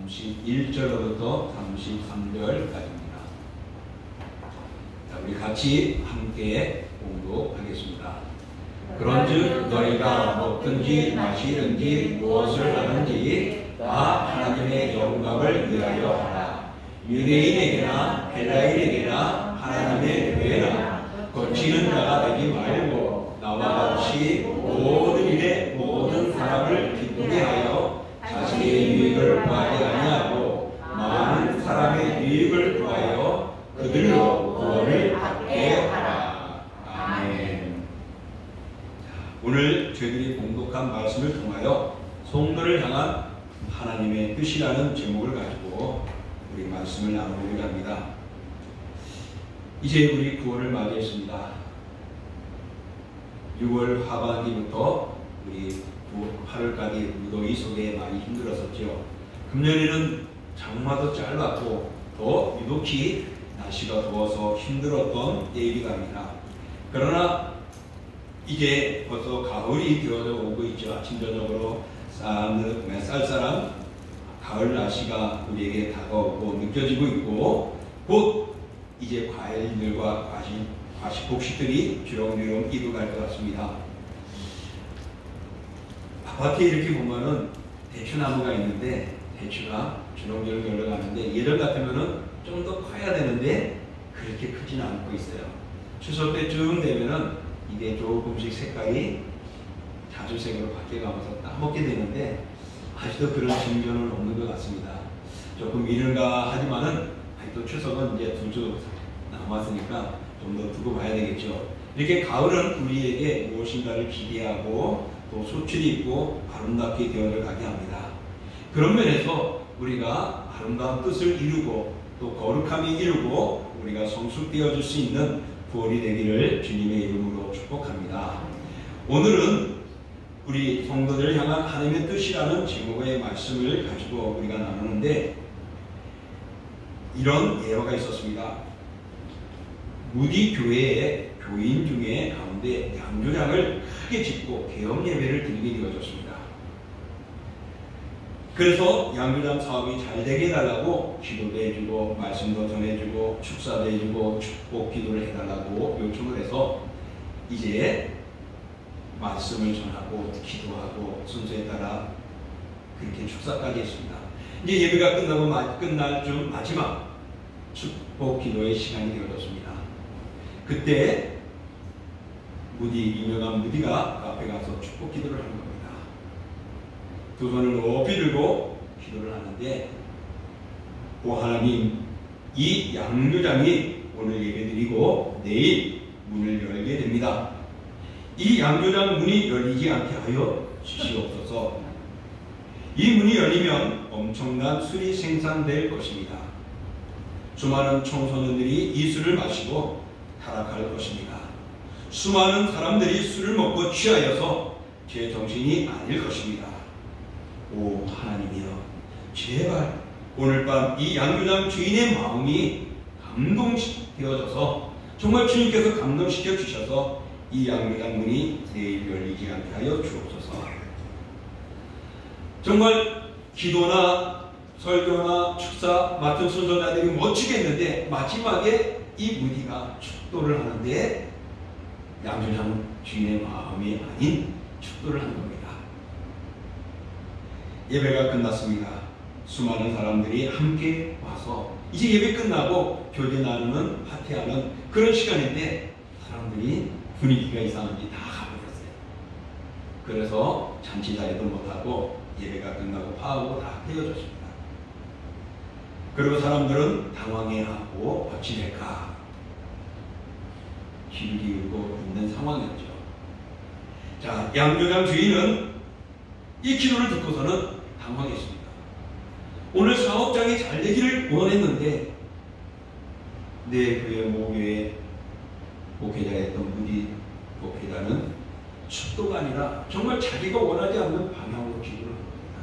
31절로부터 33절까지입니다. 자, 우리 같이 함께 공독하겠습니다. 그런즉 너희가 먹든지 마시든지 무엇을 하든지 다 하나님의 영광을 위하여 하라. 유대인에게나 헬라인에게나 하나님의 교회나 거치는 자가 되지 말고 나와 같이 모든 일에 모든 사람을 기쁘게 하여 자신의 유익을 구하지 아니하고 많은 사람의 유익을 구하여 그들로 구원을 받게 하라. 아멘. 오늘 저희들이 공독한 말씀을 통하여 성도를 향한 하나님의 뜻이라는 제목을 가지고 우리 말씀을 나누고자 합니다. 이제 우리 9월을 맞이했습니다. 6월 하반기부터 우리 8월까지 무더위 속에 많이 힘들었었죠. 금년에는 장마도 짧았고 더 유독히 날씨가 더워서 힘들었던 때이기도 합니다. 그러나 이제 벌써 가을이 되어져 오고 있죠. 아침 저녁으로 쌀쌀한 가을 날씨가 우리에게 다가오고 느껴지고 있고 곧 이제 과일들과 과식 곡식들이 주렁주렁 익어갈 것 같습니다. 아파트에 이렇게 보면은 대추나무가 있는데 대추가 주렁주렁 열려가는데 예전 같으면은 좀 더 커야 되는데 그렇게 크지는 않고 있어요. 추석 때쯤 되면은 이게 조금씩 색깔이 자주색으로 바뀌어가면서 따먹게 되는데 아직도 그런 징조는 없는 것 같습니다. 조금 이른가 하지만은 아직도 추석은 이제 2주 남았으니까 좀 더 두고 봐야 되겠죠. 이렇게 가을은 우리에게 무엇인가를 기대하고 또 소출이 있고 아름답게 되어져 가게 합니다. 그런 면에서 우리가 아름다운 뜻을 이루고 또 거룩함이 이루고 우리가 성숙되어질 수 있는 9월이 되기를 주님의 이름으로 축복합니다. 오늘은 우리 성도들을 향한 하나님의 뜻이라는 제목의 말씀을 가지고 우리가 나누는데 이런 예화가 있었습니다. 무디 교회의 교인 중에 가운데 양조장을 크게 짓고 계엄 예배를 드리게 되어졌습니다. 그래서 양조장 사업이 잘 되게 해달라고 기도도 해주고 말씀도 전해주고 축사도 해주고 축복 기도를 해달라고 요청을 해서 이제 말씀을 전하고 기도하고 순서에 따라 그렇게 축사까지 했습니다. 이제 예배가 끝나고 끝날 좀 마지막 축복 기도의 시간이 되어졌습니다. 그때 유명한 무디가 그 앞에 가서 축복 기도를 하는 겁니다. 두 손을 높이 들고 기도를 하는데 오 하나님, 이 양조장이 오늘 예배드리고 내일 문을 열게 됩니다. 이 양조장 문이 열리지 않게 하여 주시옵소서. 이 문이 열리면 엄청난 술이 생산될 것입니다. 수많은 청소년들이 이 술을 마시고 타락할 것입니다. 수많은 사람들이 술을 먹고 취하여서 제 정신이 아닐 것입니다. 오 하나님이여, 제발 오늘 밤 이 양조장 주인의 마음이 감동되어져서 정말 주님께서 감동시켜 주셔서 이 양조장 문이 내일 열리지 않게 하여 주옵소서. 정말 기도나 설교나 축사 맡은 순서자들이 멋지게 했는데 마지막에 이 무디가 축도를 하는데 양조장 주인의 마음이 아닌 축도를 하는 겁니다. 예배가 끝났습니다. 수많은 사람들이 함께 와서 이제 예배 끝나고 교제 나누는 파티하는 그런 시간인데 사람들이 분위기가 이상한지 다 가버렸어요. 그래서 잔치 자리도 못하고 예배가 끝나고 파하고 다 헤어졌습니다. 그리고 사람들은 당황해하고 어찌 될까 귀를 기울고 있는 상황이었죠. 자, 양조장 주인은 이 기도를 듣고서는 당황했습니다. 오늘 사업장이 잘 되기를 원했는데 내 교회 모교회 목회자였던 무디 목회자는 축도가 아니라 정말 자기가 원하지 않는 방향으로 기도를 합니다.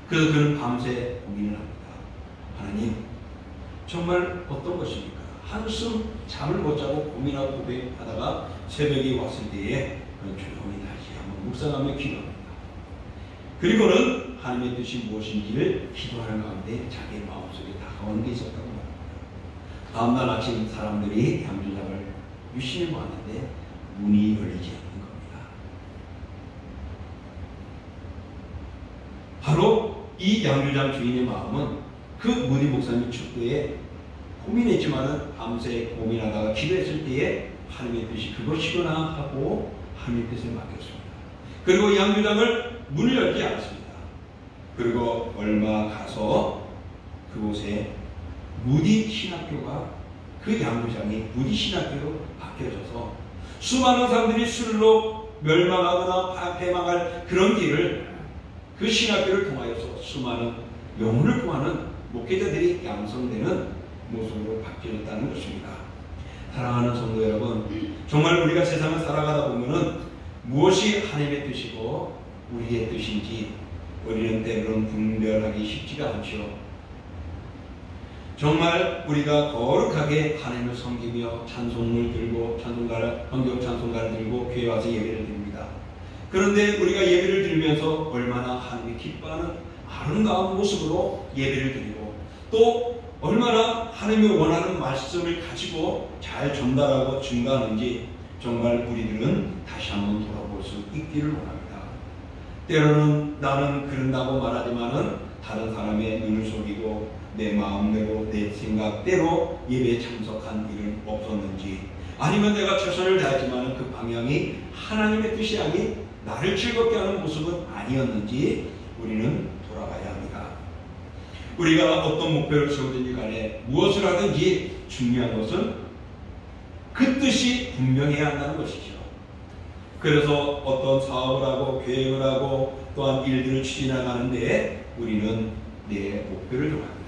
그래서 그는 밤새 고민을 합니다. 하나님, 정말 어떤 것입니까? 한숨 잠을 못 자고 고민하고 고백하다가 새벽이 왔을 때에 조용히 다시 한번 묵상하며 기도합니다. 그리고는 하나님의 뜻이 무엇인지를 기도하는 가운데 자기의 마음속에 다가오는 게 있었다고 합니다. 다음날 아침 사람들이 양조장을 유심히 보았는데 문이 열리지 않는 겁니다. 바로 이 양조장 주인의 마음은 그 무디 목사님 축도에 고민했지만은 밤새 고민하다가 기도했을 때에 하나님의 뜻이 그것이구나 하고 하나님의 뜻에 맡겼습니다. 그리고 양조장을 문을 열지 않았습니다. 그리고 얼마 가서 그곳에 무디 신학교가 그 양조장이 무디 신학교로 바뀌어져서 수많은 사람들이 술로 멸망하거나 패망할 그런 길을 그 신학교를 통하여서 수많은 영혼을 구하는 목회자들이 양성되는 모습으로 바뀌어졌다는 것입니다. 사랑하는 성도 여러분, 정말 우리가 세상을 살아가다 보면은 무엇이 하나님의 뜻이고 우리의 뜻인지 우리는 때로는 분별하기 쉽지가 않죠. 정말 우리가 거룩하게 하나님을 섬기며 찬송을 들고 헌경 찬송가를 들고 교회 와서 예배를 드립니다. 그런데 우리가 예배를 드리면서 얼마나 하나님이 기뻐하는 아름다운 모습으로 예배를 드리고 또 얼마나 하나님이 원하는 말씀을 가지고 잘 전달하고 증가하는지 정말 우리들은 다시 한번 돌아볼 수 있기를 원합니다. 때로는 나는 그런다고 말하지만은 다른 사람의 눈을 속이고 내 마음대로 내 생각대로 예배에 참석한 일은 없었는지, 아니면 내가 최선을 다했지만은 그 방향이 하나님의 뜻이 아닌 나를 즐겁게 하는 모습은 아니었는지 우리는 돌아봐야 합니다. 우리가 어떤 목표를 세우든지 간에 무엇을 하든지 중요한 것은 그 뜻이 분명해야 한다는 것이죠. 그래서 어떤 사업을 하고 계획을 하고 또한 일들을 추진해 가는데 우리는 내 목표를 정합니다.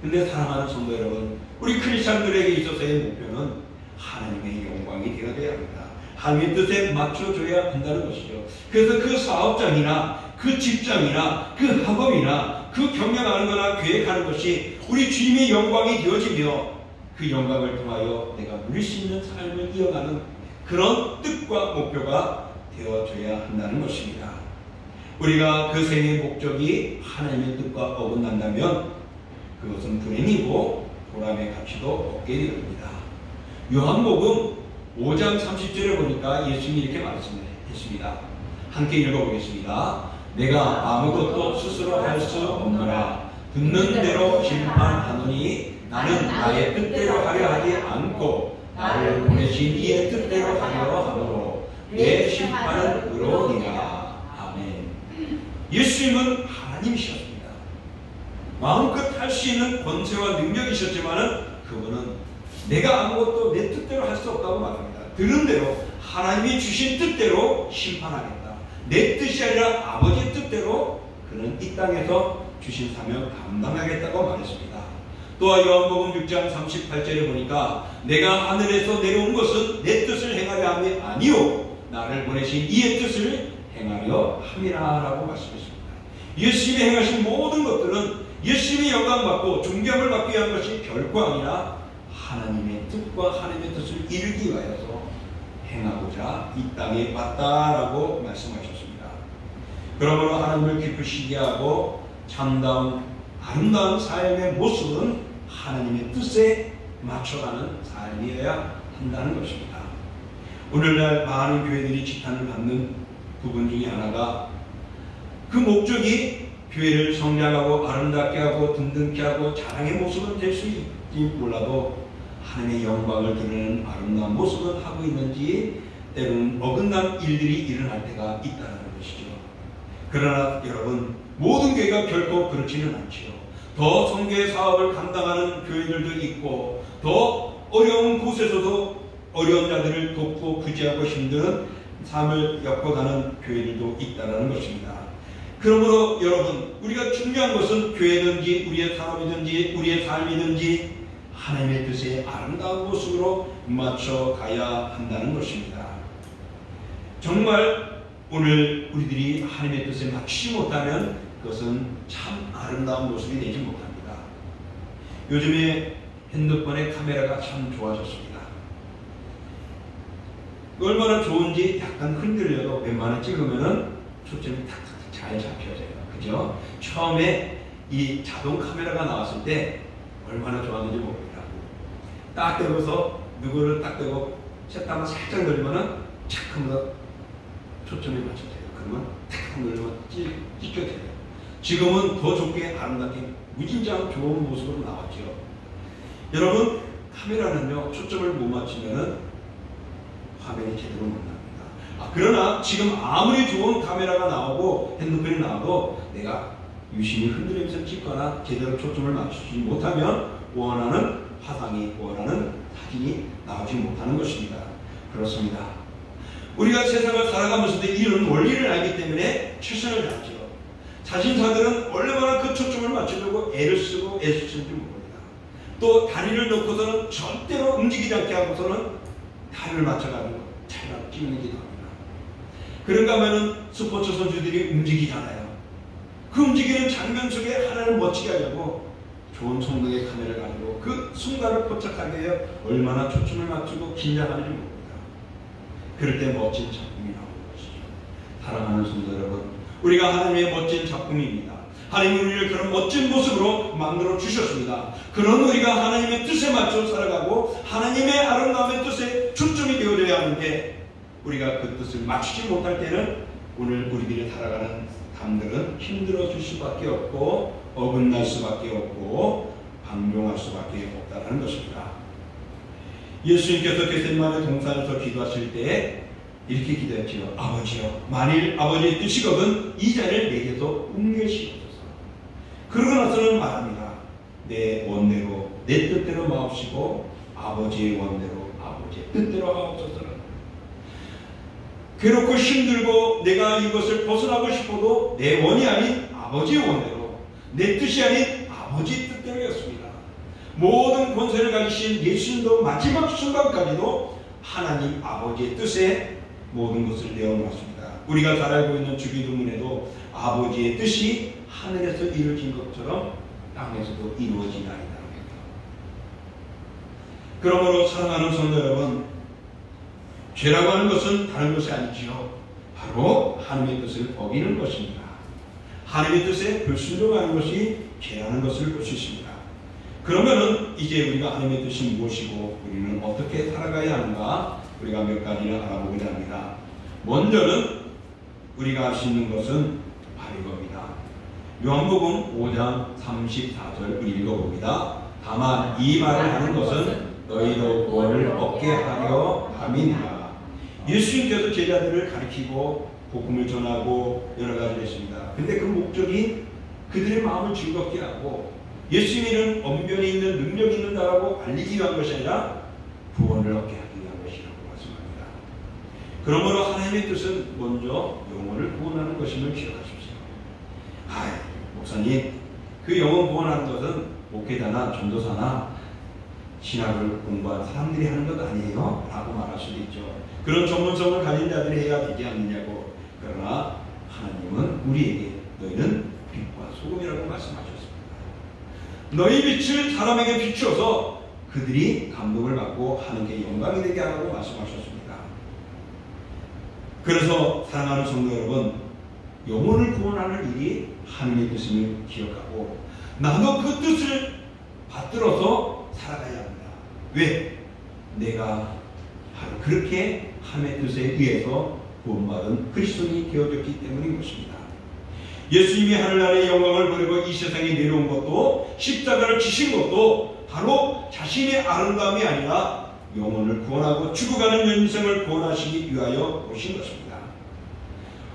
근데 사랑하는 성도 여러분, 우리 크리스찬들에게 있어서의 목표는 하나님의 영광이 되어야 합니다. 하나님의 뜻에 맞춰줘야 한다는 것이죠. 그래서 그 사업장이나 그 직장이나 그 학업이나 그 경영하는 거나 계획하는 것이 우리 주님의 영광이 되어지며 그 영광을 통하여 내가 누릴 수 있는 삶을 이어가는 그런 뜻과 목표가 되어줘야 한다는 것입니다. 우리가 그 생의 목적이 하나님의 뜻과 어긋난다면 그것은 불행이고 보람의 가치도 없게 됩니다. 요한복음 5장 30절에 보니까 예수님이 이렇게 말씀했습니다. 함께 읽어보겠습니다. 내가 아무것도 스스로 할 수 없노라. 듣는 대로 심판하노니 나는 나의 뜻대로 하려 하지 않고 나를 보내신 이의 뜻대로 하려 하므로 내 심판은 의로우니라. 아멘. 예수님은 하나님이셨습니다. 마음껏 할 수 있는 권세와 능력이셨지만은 그분은 내가 아무것도 내 뜻대로 할 수 없다고 말합니다. 들은 대로 하나님이 주신 뜻대로 심판하겠다. 내 뜻이 아니라 아버지의 뜻대로 그는 이 땅에서 주신 사명 감당하겠다고 말했습니다. 또한 요한복음 6장 38절에 보니까 내가 하늘에서 내려온 것은 내 뜻을 행하려 함이 아니요 나를 보내신 이의 뜻을 행하려 함이라 라고 말씀했습니다. 예수님이 행하신 모든 것들은 예수님이 영광받고 존경을 받기 위한 것이 결코 아니라 하나님의 뜻과 하나님의 뜻을 이루기 위하여서 행하고자 이 땅에 왔다라고 말씀하셨습니다. 그러므로 하나님을 기쁘시게 하고 참다운 아름다운 삶의 모습은 하나님의 뜻에 맞춰가는 삶이어야 한다는 것입니다. 오늘날 많은 교회들이 지탄을 받는 부분 중에 하나가 그 목적이 교회를 성장하고 아름답게 하고 든든케 하고 자랑의 모습은 될 수 있을지 몰라도 하나님의 영광을 드러내는 아름다운 모습은 하고 있는지 때로는 어긋난 일들이 일어날 때가 있다는 것이죠. 그러나 여러분, 모든 교회가 결코 그렇지는 않지요. 더 성교의 사업을 감당하는 교회들도 있고 더 어려운 곳에서도 어려운 자들을 돕고 구제하고 힘든 삶을 엮어가는 교회들도 있다는 것입니다. 그러므로 여러분, 우리가 중요한 것은 교회든지 우리의 산업이든지 우리의 삶이든지 하나님의 뜻의 아름다운 모습으로 맞춰가야 한다는 것입니다. 정말 오늘 우리들이 하나님의 뜻에 맞추지 못하면 그것은 참 아름다운 모습이 되지 못합니다. 요즘에 핸드폰의 카메라가 참 좋아졌습니다. 얼마나 좋은지 약간 흔들려도 웬만하면 찍으면은 초점이 탁탁 잘 잘 잡혀져요. 그죠? 처음에 이 자동 카메라가 나왔을 때 얼마나 좋았는지 모릅니다. 딱 대고서 누구를 딱 대고 셋다만 살짝 늘리면은 착 하면서 초점이 맞춰져요. 그러면 탁 누르면 찍혀져요. 지금은 더 좋게 아름답게 무진장 좋은 모습으로 나왔죠. 여러분, 카메라는요 초점을 못 맞추면은 화면이 제대로 못 납니다. 그러나 지금 아무리 좋은 카메라가 나오고 핸드폰이 나와도 내가 유심히 흔들리면서 찍거나 제대로 초점을 맞추지 못하면 원하는 화상이, 원하는 사진이 나오지 못하는 것입니다. 그렇습니다. 우리가 세상을 살아가면서도 이런 원리를 알기 때문에 최선을 다하죠. 사진사들은 얼마나 그 초점을 맞추려고 애를 쓰고 애쓰는지 모릅니다. 또 다리를 놓고서는 절대로 움직이지 않게 하고서는 다리를 맞춰가지고 잘 찍는 게 나옵니다. 그런가 하면은 스포츠 선수들이 움직이잖아요. 그 움직이는 장면 속에 하나를 멋지게 하려고 좋은 성능의 카메라를 가지고 그 순간을 포착하기 위해 얼마나 초점을 맞추고 긴장하는지 모릅니다. 그럴 때 멋진 작품이 나오는 것이죠. 사랑하는 성도 여러분, 우리가 하나님의 멋진 작품입니다. 하나님이 우리를 그런 멋진 모습으로 만들어 주셨습니다. 그런 우리가 하나님의 뜻에 맞춰 살아가고 하나님의 아름다움의 뜻에 초점이 되어져야 하는데, 우리가 그 뜻을 맞추지 못할 때는 오늘 우리들이 살아가는 삶들은 힘들어질 수밖에 없고 어긋날 수밖에 없고 방종할 수밖에 없다는 것입니다. 예수님께서 겟세마네 동산에서 기도하실 때 이렇게 기도했지요. 아버지여, 만일 아버지의 뜻이거든 이 잔을 내게서 옮겨시옵소서. 그러고 나서는 말합니다. 내 원대로 내 뜻대로 마옵시고 아버지의 원대로 아버지의 뜻대로 하옵소서. 괴롭고 힘들고 내가 이것을 벗어나고 싶어도 내 원이 아닌 아버지의 원대로, 내 뜻이 아닌 아버지의 뜻대로였습니다. 모든 권세를 가지신 예수님도 마지막 순간까지도 하나님 아버지의 뜻에 모든 것을 내어놓았습니다. 우리가 잘 알고 있는 주기도문에도 아버지의 뜻이 하늘에서 이루어진 것처럼 땅에서도 이루어지나이다. 그러므로 사랑하는 성도 여러분, 죄라고 하는 것은 다른 것이 아니지요. 바로 하나님의 뜻을 어기는 것입니다. 하나님의 뜻에 불순종하는 것이 죄라는 것을 볼 수 있습니다. 그러면은 이제 우리가 하나님의 뜻이 무엇이고 우리는 어떻게 살아가야 하는가, 우리가 몇 가지를 알아보고자 합니다. 먼저는 우리가 할 수 있는 것은 바로 이겁니다. 요한복음 5장 34절 우리 읽어봅니다. 다만 이 말을 하는 것은 너희도 구원을 얻게 하려 함이니라. 예수님께서 제자들을 가르치고 복음을 전하고 여러 가지를 했습니다. 근데 그 목적이 그들의 마음을 즐겁게 하고 예수님은 언변이 있는 능력이 있는 자라고 알리기 위한 것이 아니라 구원을 얻게 하기 위한 것이라고 말씀합니다. 그러므로 하나님의 뜻은 먼저 영혼을 구원하는 것임을 기억하십시오. 목사님, 그 영혼 구원하는 것은 목회자나 전도사나 신학을 공부한 사람들이 하는 것 아니에요? 라고 말할 수도 있죠. 그런 전문성을 가진 자들이 해야 되지 않느냐고. 그러나 하나님은 우리에게 너희는 빛과 소금이라고 말씀하셨습니다. 너희 빛을 사람에게 비추어서 그들이 감동을 받고 하나님께 영광이 되게 하라고 말씀하셨습니다. 그래서 사랑하는 성도 여러분, 영혼을 구원하는 일이 하나님의 뜻임을 기억하고 나도 그 뜻을 받들어서 살아가야 합니다. 왜? 내가 바로 그렇게 하나님의 뜻에 의해서 구원받은 그리스도인이 되어졌기 때문인 것입니다. 예수님이 하늘나라의 영광을 버리고 이 세상에 내려온 것도, 십자가를 지신 것도 바로 자신의 아름다움이 아니라 영혼을 구원하고 죽어가는 인생을 구원하시기 위하여 오신 것입니다.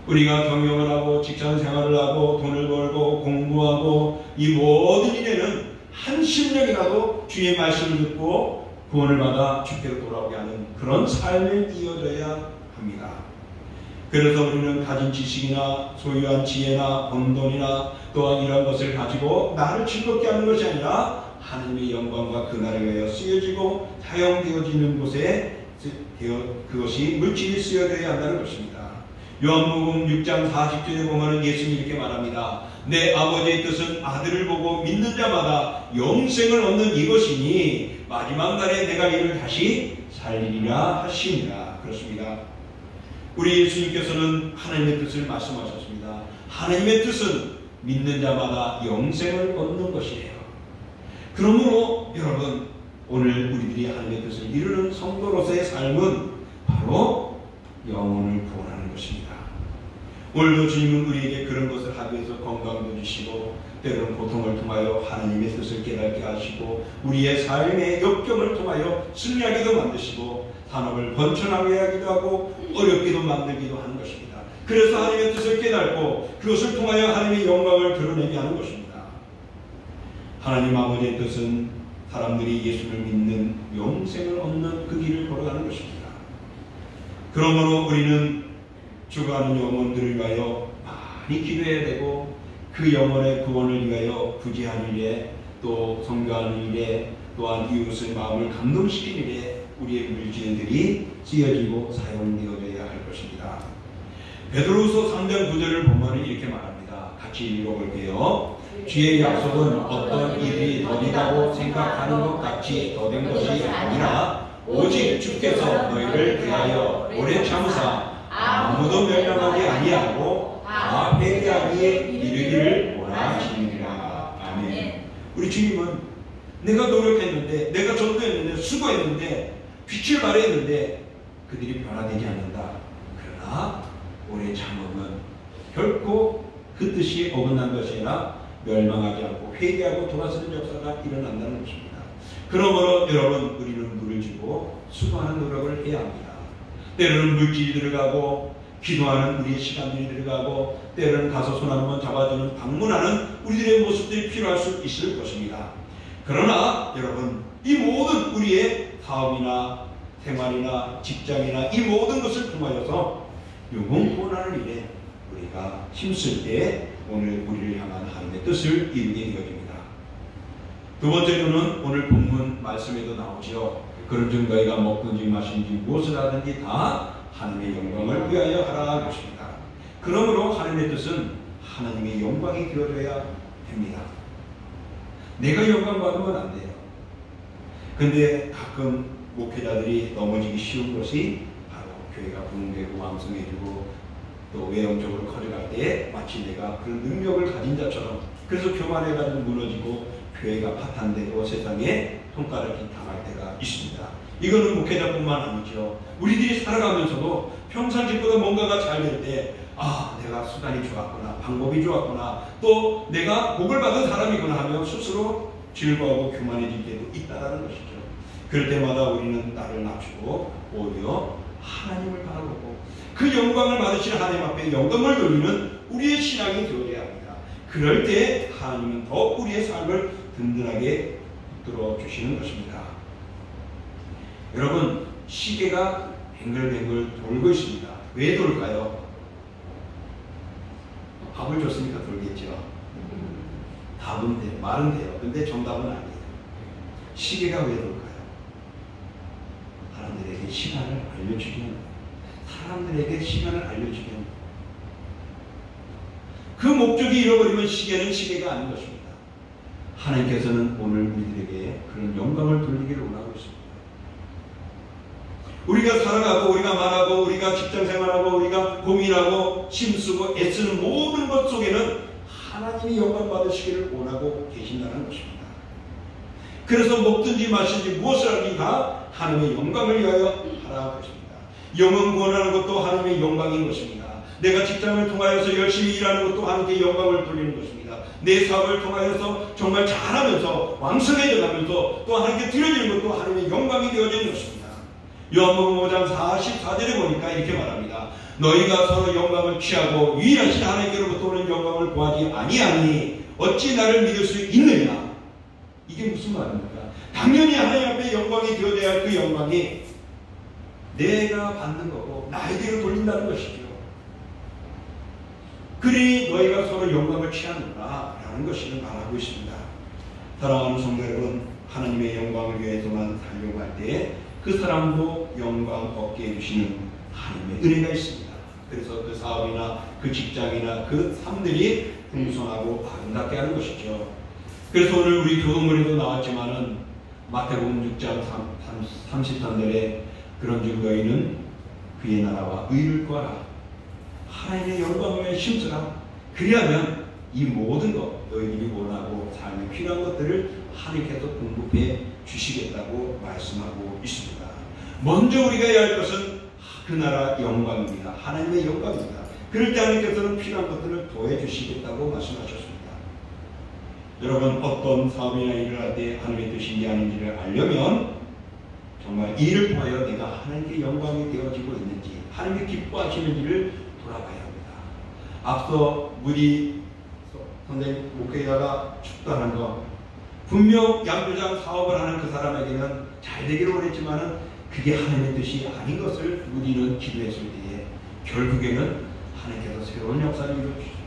우리가 경영을 하고 직장 생활을 하고 돈을 벌고 공부하고 이 모든 일에는 한 심령이라도 주의 말씀을 듣고 구원을 받아 주께로 돌아오게 하는 그런 삶을 이어져야 합니다. 그래서 우리는 가진 지식이나 소유한 지혜나 번 돈이나 또한 이런 것을 가지고 나를 즐겁게 하는 것이 아니라 하나님의 영광과 그날에 의하여 쓰여지고 사용되어지는 곳에 그것이 물질이 쓰여져야 한다는 것입니다. 요한복음 6장 40절에 보면 예수님이 이렇게 말합니다. 내 아버지의 뜻은 아들을 보고 믿는 자마다 영생을 얻는 이것이니 마지막 날에 내가 이를 다시 살리리라 하시니라. 그렇습니다. 우리 예수님께서는 하나님의 뜻을 말씀하셨습니다. 하나님의 뜻은 믿는 자마다 영생을 얻는 것이에요. 그러므로 여러분, 오늘 우리들이 하나님의 뜻을 이루는 성도로서의 삶은 바로 영혼을 구원하는 것입니다. 오늘도 주님은 우리에게 그런 것을 하기 위해서 건강도 주시고, 때로는 고통을 통하여 하나님의 뜻을 깨닫게 하시고, 우리의 삶의 역경을 통하여 승리하기도 만드시고, 산업을 번창하게 하기도 하고 어렵기도 만들기도 하는 것입니다. 그래서 하나님의 뜻을 깨닫고 그것을 통하여 하나님의 영광을 드러내게 하는 것입니다. 하나님 아버지의 뜻은 사람들이 예수를 믿는 영생을 얻는 그 길을 걸어가는 것입니다. 그러므로 우리는 죽어가는 영혼들을 위하여 많이 기도해야 되고, 그 영혼의 구원을 위하여 구제하는 일에, 또 선교하는 일에, 또한 이웃의 마음을 감동시키는 일에 우리의 물질들이 쓰여지고 사용되어야 할 것입니다. 베드로후서 3장 9절을 보면 이렇게 말합니다. 같이 읽어볼게요. 주의 약속은 어떤 일이 더디다고 생각하는 것 같이 더딘 것이 아니라 오직 주께서 너희를 위하여 오래 참으사 아무도 멸망하게 아니하고 다 회개하기에 이르기를 원하시느니라. 아멘. 우리 주님은 내가 노력했는데, 내가 전도했는데, 수고했는데, 빛을 발했는데 그들이 변화되지 않는다. 그러나 오래 참으면 결코 그 뜻이 어긋난 것이 아니라 멸망하지 않고 회개하고 돌아서는 역사가 일어난다는 것입니다. 그러므로 여러분, 우리는 물을 주고 수고하는 노력을 해야 합니다. 때로는 물질이 들어가고 기도하는 우리의 시간들이 들어가고, 때로는 가서 손 한번 잡아주는 방문하는 우리들의 모습들이 필요할 수 있을 것입니다. 그러나 여러분, 이 모든 우리의 사업이나 생활이나 직장이나 이 모든 것을 통하여서 영혼 구원하는 일에 우리가 힘쓸 때 오늘 우리를 향한 하나님의 뜻을 이루게 되어집니다. 두 번째로는 오늘 본문 말씀에도 나오죠. 그런즉 너희가 먹든지 마시든지 무엇을 하든지 다 하나님의 영광을 위하여 하라 것입니다. 그러므로 하나님의 뜻은 하나님의 영광이 되어져야 됩니다. 내가 영광 받으면 안 돼요. 근데 가끔 목회자들이 넘어지기 쉬운 것이 바로 교회가 부흥되고 왕성해지고 또 외형적으로 커져갈 때 마치 내가 그런 능력을 가진 자처럼, 그래서 교만해가지고 무너지고 교회가 파탄되고 세상에 손가락이 당할 때가 있습니다. 이거는 목회자뿐만 아니죠. 우리들이 살아가면서도 평상시보다 뭔가가 잘 될 때, 아, 내가 수단이 좋았구나, 방법이 좋았구나, 또 내가 복을 받은 사람이구나 하며 스스로 즐거워하고 교만해질 때도 있다는 것이죠. 그럴 때마다 우리는 나를 낮추고 오히려 하나님을 바라보고 그 영광을 받으시는 하나님 앞에 영광을 돌리는 우리의 신앙이 되어야 합니다. 그럴 때 하나님은 더 우리의 삶을 든든하게 붙들어 주시는 것입니다. 여러분, 시계가 뱅글뱅글 돌고 있습니다. 왜 돌까요? 밥을 줬으니까 돌겠죠. 답은 돼요. 말은 돼요. 근데 정답은 아니에요. 시계가 왜 돌까요? 사람들에게 시간을 알려주기는, 사람들에게 시간을 알려주기는, 그 목적이 잃어버리면 시계는 시계가 아닌 것입니다. 하나님께서는 오늘 우리들에게 그런 영광을 돌리기를 원하고 있습니다. 우리가 살아가고 우리가 말하고 우리가 직장생활하고 우리가 고민하고 힘쓰고 애쓰는 모든 것 속에는 하나님이 영광 받으시기를 원하고 계신다는 것입니다. 그래서 먹든지 마시든지 무엇을 하든지 다 하나님의 영광을 위하여 하라 것입니다. 영혼 구원하는 것도 하나님의 영광인 것입니다. 내가 직장을 통하여서 열심히 일하는 것도 하나님께 영광을 돌리는 것입니다. 내 사업을 통하여서 정말 잘하면서 왕성해져 가면서 또 하나님께 드려지는 것도 하나님의 영광이 되어지는 것입니다. 요한복음 5장 44절에 보니까 이렇게 말합니다. 너희가 서로 영광을 취하고 유일하신 하나님께로부터 오는 영광을 구하지 아니하니 어찌 나를 믿을 수 있느냐. 이게 무슨 말입니까? 당연히 하나님 앞에 영광이 되어야 할 그 영광이 내가 받는 거고 나에게로 돌린다는 것이죠. 그러니 너희가 서로 영광을 취하는구나 라는 것을 말하고 있습니다. 사랑하는 성도 여러분, 하나님의 영광을 위해서만 살려고 할 때 그 사람도 영광 얻게 해주시는 하나님의 은혜가 있습니다. 그래서 그 사업이나 그 직장이나 그 삶들이 풍성하고 아름답게 하는 것이죠. 그래서 오늘 우리 교동문에도 나왔지만은 마태복음 6장 30절에 그런즉 너희는 그의 나라와 의를 구하라. 하나님의 영광을 힘쓰라. 그리하면 이 모든 것, 너희들이 원하고 삶에 필요한 것들을 하나님께서 공급해 주시겠다고 말씀하고 있습니다. 먼저 우리가 해야 할 것은 그 나라 영광입니다. 하나님의 영광입니다. 그럴 때 하나님께서는 필요한 것들을 더해 주시겠다고 말씀하셨습니다. 여러분, 어떤 사업이나 일을 할 때 하나님의 뜻인지 아닌지를 알려면 정말 이를 통하여 내가 하나님께 영광이 되어지고 있는지, 하나님께 기뻐하시는지를 돌아봐야 합니다. 앞서 무디 선생님 목회자가 축도하는 것, 분명 양조장 사업을 하는 그 사람에게는 잘 되기를 원했지만은 그게 하나님의 뜻이 아닌 것을 무디는 기도했을 때에 결국에는 하나님께서 새로운 역사를 이루어주십니다.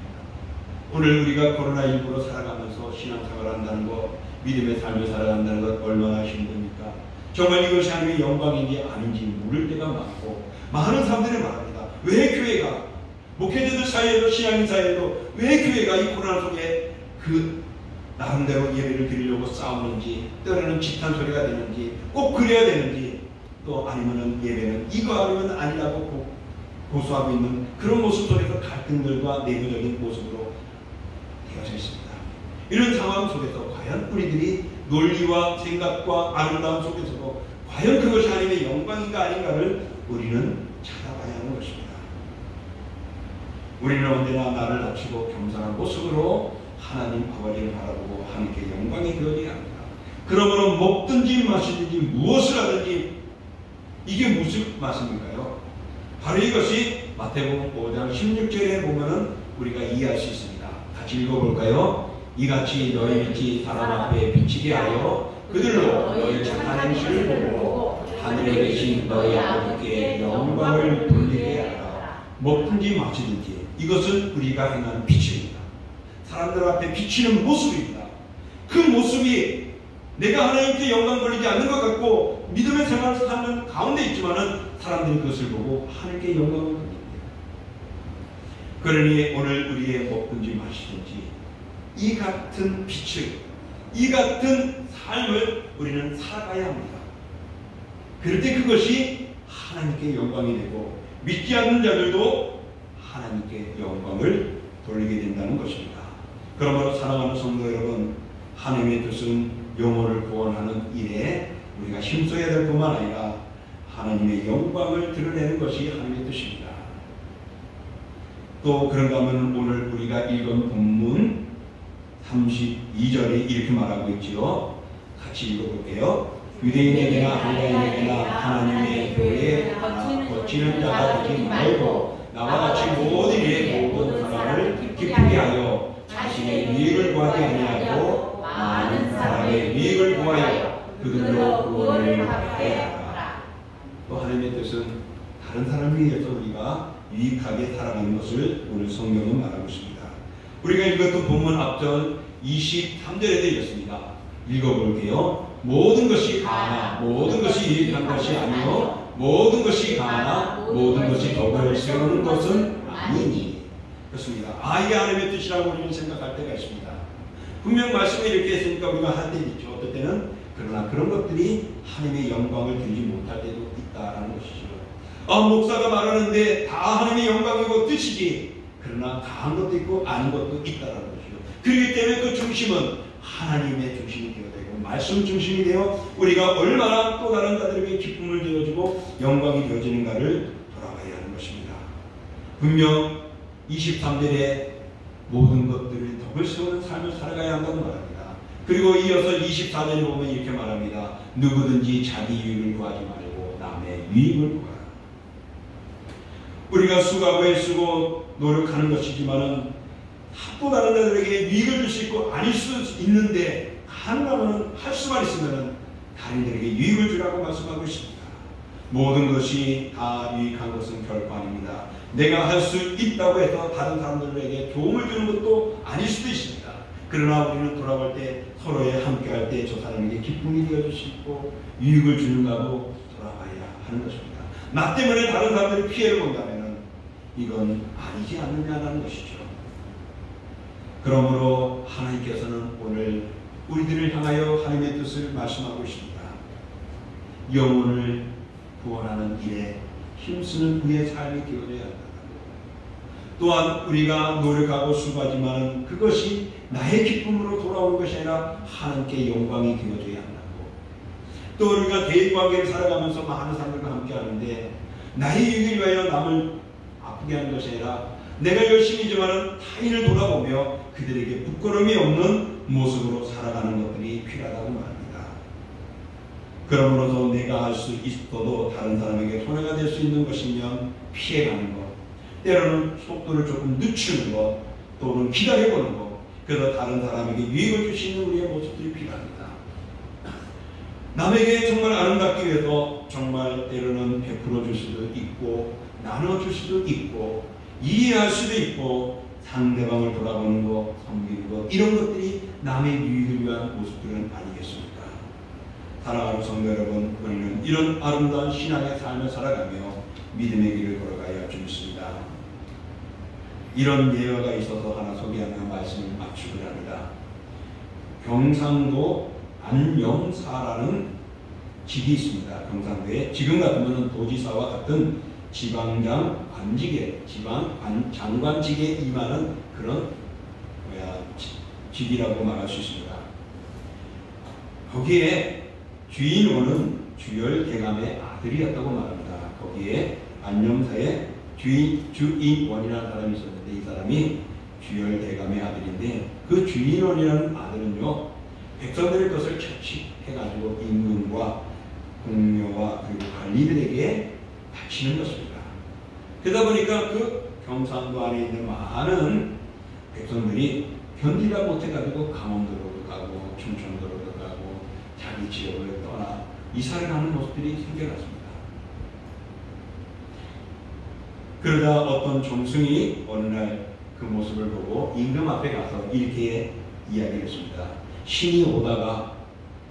오늘 우리가 코로나19로 살아가면서 신앙생활을 한다는 것, 믿음의 삶을 살아간다는 것 얼마나 힘듭니까? 정말 이것이 하나님의 영광인지 아닌지 모를 때가 많고, 많은 사람들이 말합니다. 왜 교회가, 목회자들 사이에도 신앙인 사이에도 왜 교회가 이 코로나 속에 그 나름대로 예배를 드리려고 싸우는지, 때로는 집단 소리가 되는지, 꼭 그래야 되는지, 또 아니면은 예배는 이거 아니면 아니라고 고수하고 있는 그런 모습 속에서 갈등들과 내부적인 모습으로 되어져 있습니다. 이런 상황 속에서 과연 우리들이 논리와 생각과 아름다움 속에서도 과연 그것이 하나님의 영광인가 아닌가를 우리는 찾아봐야 하는 것입니다. 우리는 언제나 나를 낮추고 겸손한 모습으로 하나님 아버지를 바라보고 하나님께 영광이 되어져야 합니다. 그러므로 먹든지 마시든지 무엇을 하든지 이게 무슨 말씀일까요? 바로 이것이 마태복음 5장 16절에 보면은 우리가 이해할 수 있습니다. 같이 읽어볼까요? 이같이 너희 빛이 사람 앞에 비치게 하여 그들로 너희 착한 행실을 보고 하늘에 계신 너희 아버지께 영광을 돌리게 하라. 먹든지 마시든지 이것은 우리가 행하는 빛입니다. 사람들 앞에 비치는 모습입니다. 그 모습이 내가 하나님께 영광 돌리지 않는 것 같고 믿음의 생활을 사는 가운데 있지만은 사람들이 그것을 보고 하나님께 영광을 돌립니다. 그러니 오늘 우리의 먹든지 마시든지 이 같은 빛을, 이 같은 삶을 우리는 살아가야 합니다. 그럴 때 그것이 하나님께 영광이 되고 믿지 않는 자들도 하나님께 영광을 돌리게 된다는 것입니다. 그러므로 사랑하는 성도 여러분, 하나님의 뜻은 영혼을 구원하는 일에 우리가 힘써야 될 뿐만 아니라 하나님의 영광을 드러내는 것이 하나님의 뜻입니다. 또 그런가 하면 오늘 우리가 읽은 본문 32절이 이렇게 말하고 있지요. 같이 읽어볼게요. 유대인에게나 헬라인에게나 하나님의 교회에 거치는 자가 되지 말고 나와 같이 모든 일에 모든 사람을 기쁘게 하여 자신의 유익을 구하지 아니하고 많은 사람의 유익을 구하여 그들로 구원을 받게 하라. 또 하나님의 뜻은 다른 사람을 위해서 우리가 유익하게 살아가는 것을 오늘 성경은 말하고 있습니다. 우리가 읽었던 본문 앞전 23절에 되어 있습니다. 읽어볼게요. 모든 것이 가하나 모든 것이 유익한 것이 아니요 모든 것이 가하나 모든 것이 덕을 세우는 것은 아니니. 그렇습니다. 이게 하나님의 뜻이라고 우리는 생각할 때가 있습니다. 분명 말씀에 이렇게 했으니까 우리가 할 때도 있죠. 어떨 때는 그러나 그런 것들이 하나님의 영광을 들지 못할 때도 있다라는 것이죠. 목사가 말하는데 다 하나님의 영광이고 뜻이지. 그러나 다한 것도 있고 아닌 것도 있다라는 것이죠. 그렇기 때문에 그 중심은 하나님의 중심이 되어야 되고 말씀 중심이 되어 우리가 얼마나 또 다른 자들에게 기쁨을 되어주고 영광이 되어지는가를 돌아봐야 하는 것입니다. 분명 23절에 모든 것들을 덕을 세우는 삶을 살아가야 한다고 말합니다. 그리고 이어서 24절에 보면 이렇게 말합니다. 누구든지 자기 유익을 구하지 말고 남의 유익을 구하라. 우리가 수고하고 애쓰고 노력하는 것이지만은 또 다른 자들에게 유익을 줄 수 있고 아닐 수 있는데 가능하면 할 수만 있으면은 다른 이들에게 유익을 주라고 말씀하고 있습니다. 모든 것이 다 유익한 것은 결코 아닙니다. 내가 할 수 있다고 해서 다른 사람들에게 도움을 주는 것도 아닐 수도 있습니다. 그러나 우리는 돌아볼 때 서로에 함께할 때 저 사람에게 기쁨이 되어줄 수 있고 유익을 주는가고 돌아봐야 하는 것입니다. 나 때문에 다른 사람들이 피해를 본다면 이건 아니지 않느냐는 것이죠. 그러므로 하나님께서는 오늘 우리들을 향하여 하나님의 뜻을 말씀하고 있습니다. 영혼을 구원하는 일에 힘쓰는 그의 삶이 되어져야 한다. 또한 우리가 노력하고 수고하지만 그것이 나의 기쁨으로 돌아오는 것이 아니라 하나님께 영광이 되어져야 한다고. 또 우리가 대인관계를 살아가면서 많은 사람들과 함께 하는데 나의 유익을 위하여 남을 아프게 하는 것이 아니라 내가 열심히지만 타인을 돌아보며 그들에게 부끄러움이 없는 모습으로 살아가는 것들이 필요하다고 말합니다. 그러므로도 내가 할 수 있어도 다른 사람에게 손해가 될 수 있는 것이면 피해가는 것, 때로는 속도를 조금 늦추는 것, 또는 기다려보는 것, 그래서 다른 사람에게 유익을 줄 수 있는 우리의 모습들이 필요합니다. 남에게 정말 아름답기 위해서 정말 때로는 베풀어 줄 수도 있고 나눠줄 수도 있고 이해할 수도 있고 상대방을 돌아보는 것, 섬기는 것, 이런 것들이 남의 유익을 위한 모습들은 아니겠습니까? 사랑하는 성도 여러분, 우리는 이런 아름다운 신앙의 삶을 살아가며 믿음의 길을 걸어가야 할 줄 믿습니다. 이런 예화가 있어서 하나 소개하며 말씀을 맞추려 합니다. 경상도 안영사라는 직이 있습니다. 경상도에 지금 같으면 도지사와 같은 지방장 관직에 장관직에 임하는 그런 직이라고 말할 수 있습니다. 거기에 주인원은 주열대감의 아들이었다고 말합니다. 거기에 안영사에 주인원이라는 사람이 있었는데 이 사람이 주열대감의 아들인데 그 주인원이라는 아들은요 백성들의 것을 채취해가지고 임금과 공료와 그리고 관리들에게 바치는 것입니다. 그러다 보니까 그 경상도 안에 있는 많은 백성들이 견디다 못해가지고 강원도로도 가고 충청도로도 가고 자기 지역을 떠나 이사를 가는 모습들이 생겨났습니다. 그러다 어떤 종승이 어느 날 그 모습을 보고 임금 앞에 가서 이렇게 이야기를 했습니다. 신이 오다가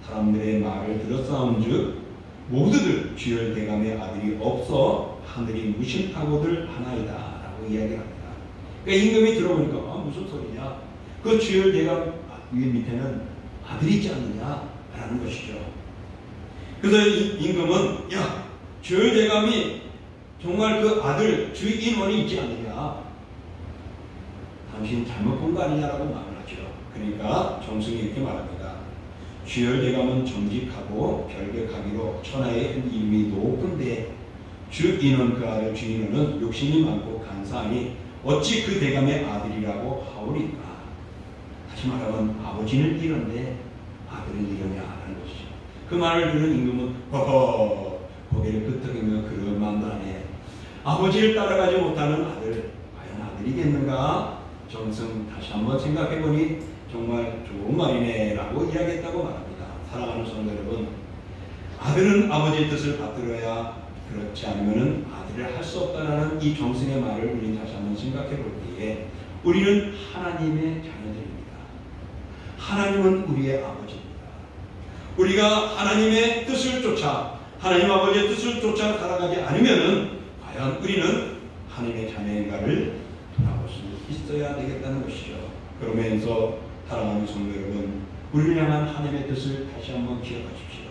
사람들의 말을 들었사온즉 모두들 주열대감의 아들이 없어 하늘이 무심하고들 하나이다 라고 이야기합니다. 그러니까 임금이 들어보니까 무슨 소리냐, 그 주열대감 위에 밑에는 아들이 있지 않느냐 라는 것이죠. 그래서 임금은 야, 주열대감이 정말 그 아들 주인원이 있지 않느냐, 당신 잘못 본 거 아니냐라고 말을 하죠. 그러니까 정승이 이렇게 말합니다. 주열대감은 정직하고 결백하기로 천하의 이름이 높은데 주인원 그 아들 주인원은 욕심이 많고 간사하니 어찌 그 대감의 아들이라고 하오리까. 다시 말하면 아버지는 이런데 아들은 이러냐 하는 것이죠. 그 말을 들은 임금은 허허 고개를 끄덕이며 그런 마음도 하네. 아버지를 따라가지 못하는 아들 과연 아들이겠는가. 정승 다시 한번 생각해보니 정말 좋은 말이네 라고 이야기했다고 말합니다. 사랑하는 성도 여러분, 아들은 아버지의 뜻을 받들어야, 그렇지 않으면 아들을 할 수 없다라는 이 정승의 말을 우리 다시 한번 생각해 볼 때에 우리는 하나님의 자녀들입니다. 하나님은 우리의 아버지입니다. 우리가 하나님의 뜻을 쫓아 하나님 아버지의 뜻을 쫓아 살아가지 않으면 과연 우리는 하나님의 자녀인가를 돌아볼 수 있어야 되겠다는 것이죠. 그러면서 사랑하는 성도 여러분, 우리를 향한 하나님의 뜻을 다시 한번 기억하십시오.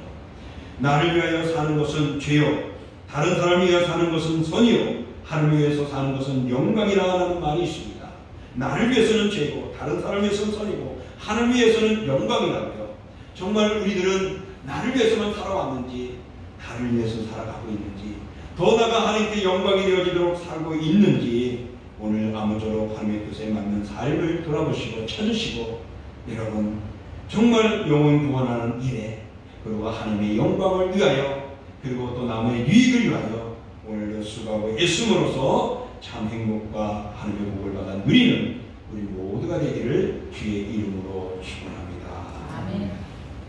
나를 위하여 사는 것은 죄요, 다른 사람을 위하여 사는 것은 선이요, 하나님을 위해서 사는 것은 영광이라는 말이 있습니다. 나를 위해서는 죄고 다른 사람을 위해서는 선이고 하나님을 위해서는 영광이라고요. 정말 우리들은 나를 위해서만 살아왔는지 나를 위해서 살아가고 있는지, 더 나아가 하나님께 영광이 되어지도록 살고 있는지 오늘 아무쪼록 하나님의 뜻에 맞는 삶을 돌아보시고 찾으시고, 여러분 정말 영혼 구원하는 일에 그리고 하나님의 영광을 위하여 그리고 또 남의 유익을 위하여 오늘도 수고하고 애씀으로써 참 행복과 하나님의 복을 받아 누리는 우리 모두가 되기를 주의 이름으로 축원합니다. 아멘.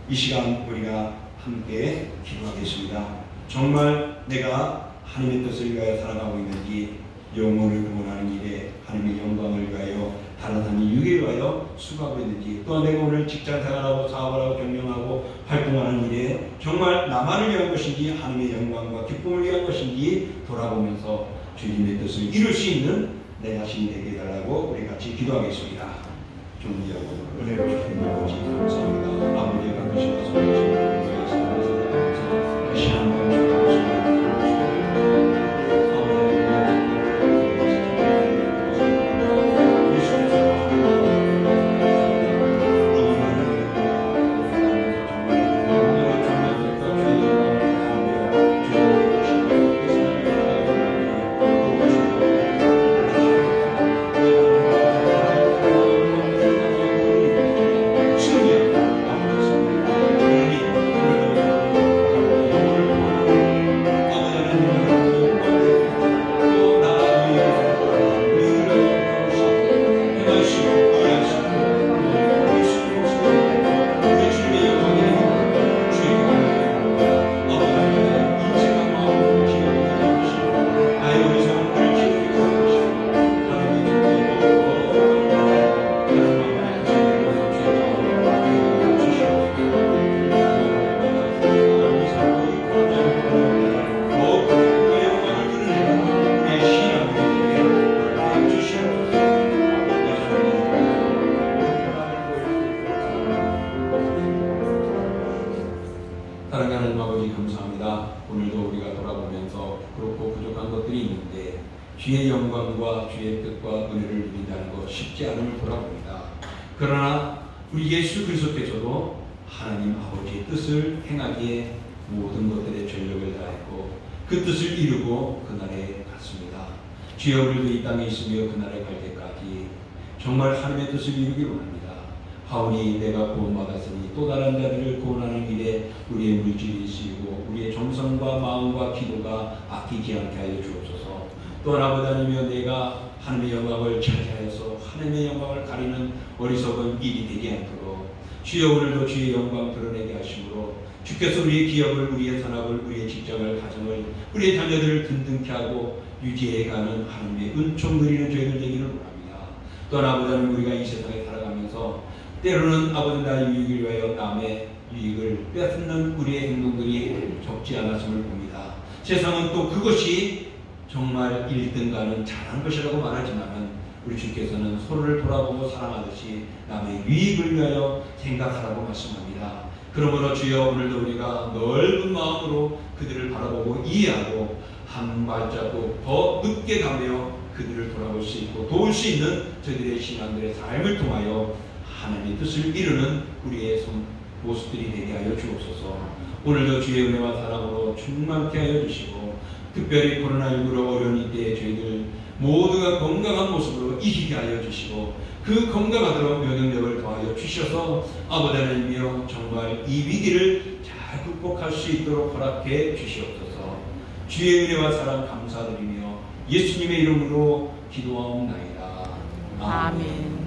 이 시간 우리가 함께 기도하겠습니다. 정말 내가 하나님의 뜻을 위하여 살아가고 있는지, 영혼을 구원하는 일에 하나님의 영광을 위하여 다른 사람의 유익을 위하여 수고하고 있는지, 또한 내가 오늘 직장생활하고 사업을 하고 경영하고 활동하는 일에 정말 나만을 위한 것인지 하나님의 영광과 기쁨을 위한 것인지 돌아보면서 주님의 뜻을 이룰 수 있는 내 자신이 되게 해달라고 우리 같이 기도하겠습니다. 존귀하고 은혜로 주신 아버지 감사합니다. 아버지가 그러시면서 다시 한번 축복하시고 아버지 감사합니다. 오늘도 우리가 돌아보면서 그렇고 부족한 것들이 있는데 주의 영광과 주의 뜻과 은혜를 누린다는 것 쉽지 않음을 돌아봅니다. 그러나 우리 예수 그리스도께서도 하나님 아버지의 뜻을 행하기에 모든 것들에 전력을 다했고 그 뜻을 이루고 그날에 갔습니다. 주여 우리도 이 땅에 있으며 그날에 갈 때까지 정말 하나님의 뜻을 이루기 원합니다. 하오니 내가 구원받았으니 또 다른 자들을 구원하는 일에 우리의 물질이 쓰이고 우리의 정성과 마음과 기도가 아끼지 않게 하여 주옵소서. 또한 아버지 하나님이여 내가 하나님의 영광을 차지하여서 하나님의 영광을 가리는 어리석은 일이 되지 않도록 주여 오늘도 주의 영광 드러내게 하심으로 주께서 우리의 기업을, 우리의 산업을, 우리의 직장을, 가정을, 우리의 자녀들을 든든케 하고 유지해가는 하나님의 은총 누리는 저희들 되기를 원합니다. 또한 아버지 하나님 우리가 이 세상에 살아가면서 때로는 아버지 나의 유익을 위하여 남의 유익을 뺏는 우리의 행동들이 적지 않았음을 봅니다. 세상은 또 그것이 정말 1등가는 잘한 것이라고 말하지만 우리 주께서는 서로를 돌아보고 사랑하듯이 남의 유익을 위하여 생각하라고 말씀합니다. 그러므로 주여 오늘도 우리가 넓은 마음으로 그들을 바라보고 이해하고 한 발자국 더 늦게 가며 그들을 돌아볼 수 있고 도울 수 있는 저희들의 신앙들의 삶을 통하여 하나님의 뜻을 이루는 우리의 모습들이 되게 하여 주옵소서. 오늘도 주의 은혜와 사랑으로 충만케 하여 주시고 특별히 코로나19로 어려운 이때에 저희들 모두가 건강한 모습으로 이기게 하여 주시고 그 건강하도록 면역력을 더하여 주셔서 아버지 하나님이여 정말 이 위기를 잘 극복할 수 있도록 허락해 주시옵소서. 주의 은혜와 사랑 감사드리며 예수님의 이름으로 기도하옵나이다. 아멘.